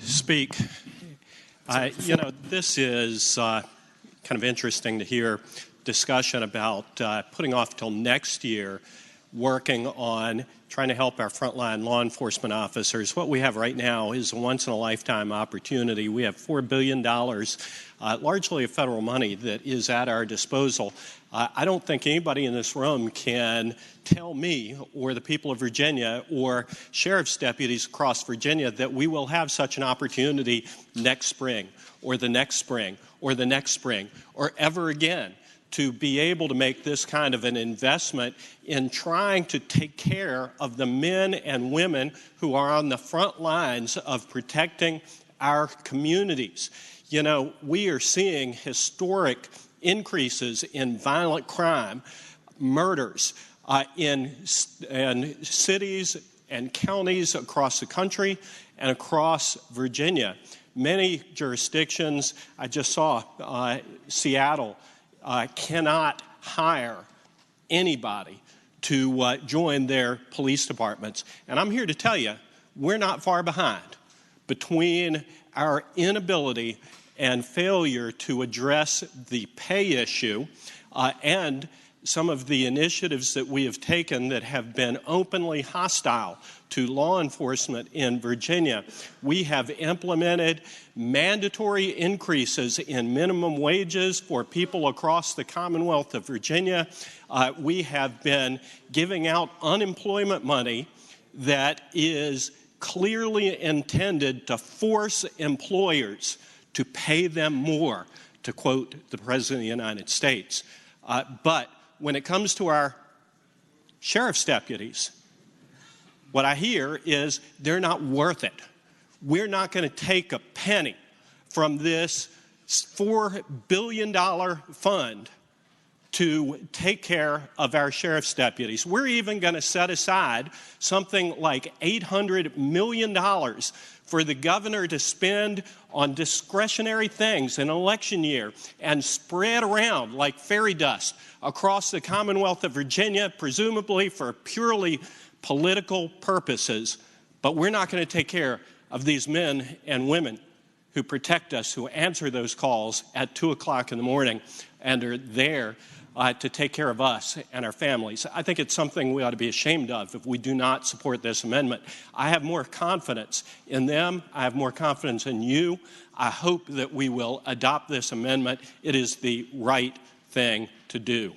Speak. This is kind of interesting to hear discussion about putting off till next year working on trying to help our frontline law enforcement officers. What we have right now is a once-in-a-lifetime opportunity. We have $4 billion, largely of federal money, that is at our disposal. I don't think anybody in this room can tell me or the people of Virginia or sheriff's deputies across Virginia that we will have such an opportunity next spring or the next spring or the next spring or ever again to be able to make this kind of an investment in trying to take care of the men and women who are on the front lines of protecting our communities. We are seeing historic increases in violent crime, murders in cities and counties across the country and across Virginia. Many jurisdictions, I just saw Seattle, cannot hire anybody to join their police departments. And I'm here to tell you, we're not far behind between our inability and failure to address the pay issue and some of the initiatives that we have taken that have been openly hostile to law enforcement in Virginia. We have implemented mandatory increases in minimum wages for people across the Commonwealth of Virginia. We have been giving out unemployment money that is clearly intended to force employers to pay them more, to quote the President of the United States. But when it comes to our sheriff's deputies, what I hear is they're not worth it. We're not going to take a penny from this $4 billion fund to take care of our sheriff's deputies. We're even going to set aside something like $800 million for the governor to spend on discretionary things in an election year and spread around like fairy dust across the Commonwealth of Virginia, presumably for purely political purposes. But we're not going to take care of these men and women who protect us, who answer those calls at 2 o'clock in the morning and are there to take care of us and our families. I think it's something we ought to be ashamed of if we do not support this amendment. I have more confidence in them. I have more confidence in you. I hope that we will adopt this amendment. It is the right thing to do.